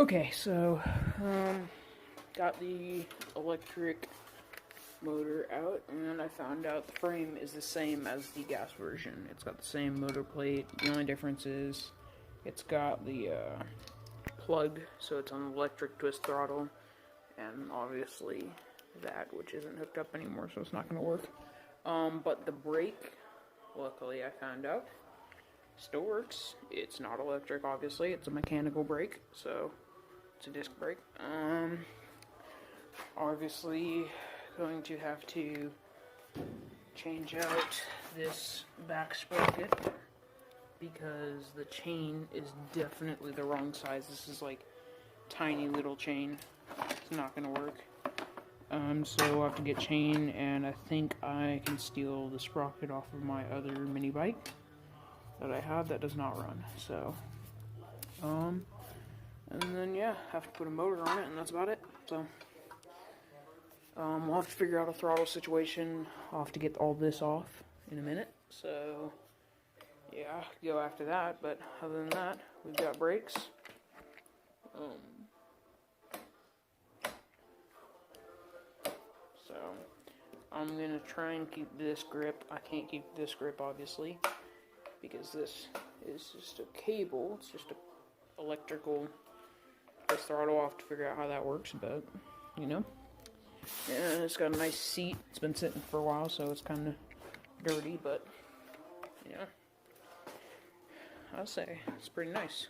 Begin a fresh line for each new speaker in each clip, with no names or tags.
Okay, so, got the electric motor out, and I found out the frame is the same as the gas version. It's got the same motor plate. The only difference is it's got the plug, so it's on electric twist throttle, and obviously that, which isn't hooked up anymore, so it's not going to work. But the brake, luckily I found out, still works. It's not electric, obviously. It's a mechanical brake, so it's a disc brake. Obviously going to have to change out this back sprocket because the chain is definitely the wrong size. This is like tiny little chain. It's not gonna work. So I'll have to get chain, and I think I can steal the sprocket off of my other mini bike that I have that does not run. So, and then yeah, have to put a motor on it, and that's about it. So, we'll have to figure out a throttle situation. I'll have to get all this off in a minute. So, yeah, go after that. But other than that, we've got brakes. So, I'm gonna try and keep this grip. I can't keep this grip, obviously, because this is just a cable. It's just a electrical throttle. I'll have to figure out how that works, but, you know. And it's got a nice seat. It's been sitting for a while, so it's kind of dirty, but, yeah. I'll say it's pretty nice.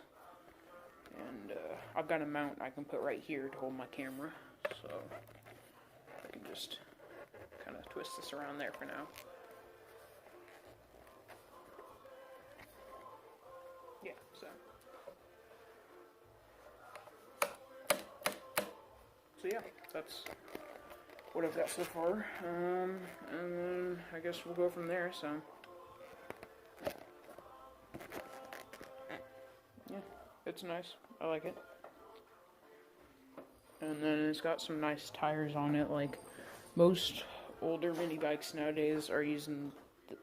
And I've got a mount I can put right here to hold my camera, so I can just kind of twist this around there for now. Yeah, so yeah, that's what I've got so far, and then I guess we'll go from there. So yeah, it's nice. I like it. And then it's got some nice tires on it. Like most older mini bikes nowadays are using,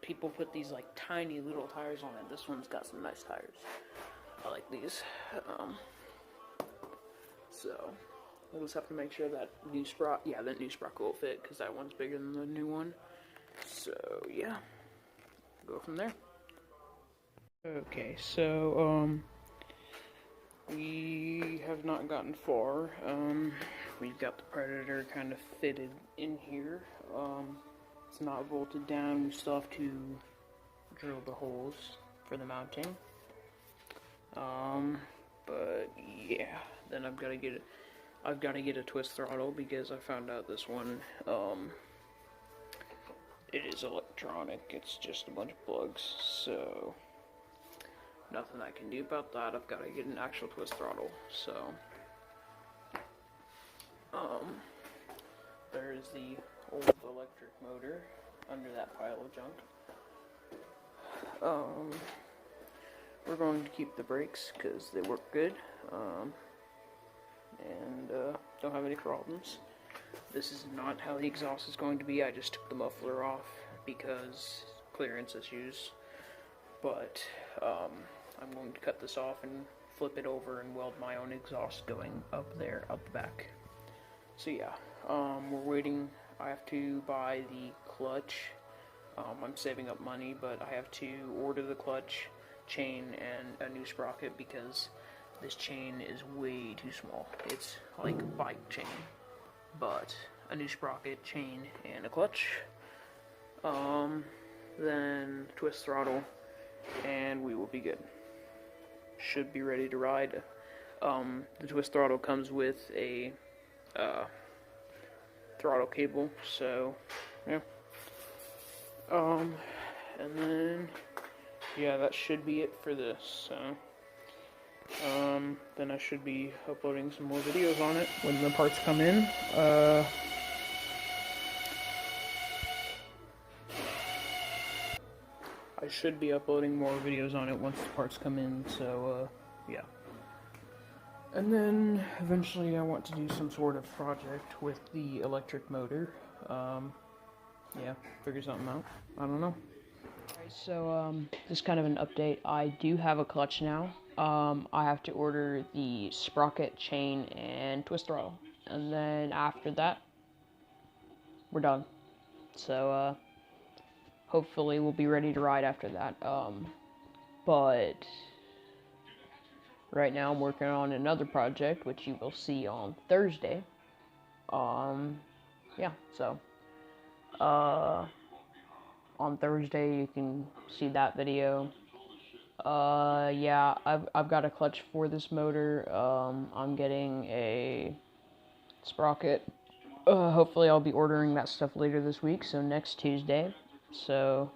people put these like tiny little tires on it. This one's got some nice tires. I like these. So we'll just have to make sure that new sprocket will fit, because that one's bigger than the new one. So yeah, go from there. Okay, so we have not gotten far. We've got the Predator kind of fitted in here. It's not bolted down. We still have to drill the holes for the mounting. But yeah, then I've got to get a twist throttle, because I found out this one, it is electronic. It's just a bunch of plugs, so nothing I can do about that. I've got to get an actual twist throttle. So, there's the old electric motor under that pile of junk. We're going to keep the brakes because they work good, and don't have any problems. This is not how the exhaust is going to be. I just took the muffler off because clearance issues, but I'm going to cut this off and flip it over and weld my own exhaust going up there, up the back. So yeah, we're waiting. I have to buy the clutch. I'm saving up money, but I have to order the clutch, chain, and a new sprocket, because this chain is way too small. It's like a bike chain, but a new sprocket, chain, and a clutch. Then twist throttle, and we will be good. Should be ready to ride. The twist throttle comes with a throttle cable, so yeah. And then yeah, that should be it for this. So then I should be uploading some more videos on it when the parts come in. I should be uploading more videos on it once the parts come in, so, yeah. And then, eventually I want to do some sort of project with the electric motor. Yeah, figure something out. I don't know. Alright, so just kind of an update. I do have a clutch now. I have to order the sprocket, chain, and twist throttle, and then after that, we're done. So hopefully we'll be ready to ride after that. But right now I'm working on another project, which you will see on Thursday. Yeah, so on Thursday you can see that video. Yeah, I've got a clutch for this motor. I'm getting a sprocket. Hopefully I'll be ordering that stuff later this week, so next Tuesday. So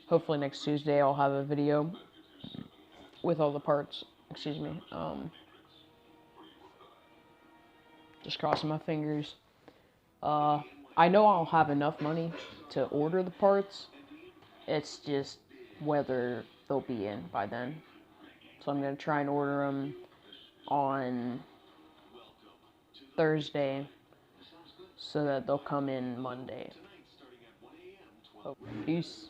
hopefully next Tuesday I'll have a video with all the parts. Excuse me. Just crossing my fingers. I know I'll have enough money to order the parts. It's just whether they'll be in by then. So I'm going to try and order them on Thursday so that they'll come in Monday. Oh, peace.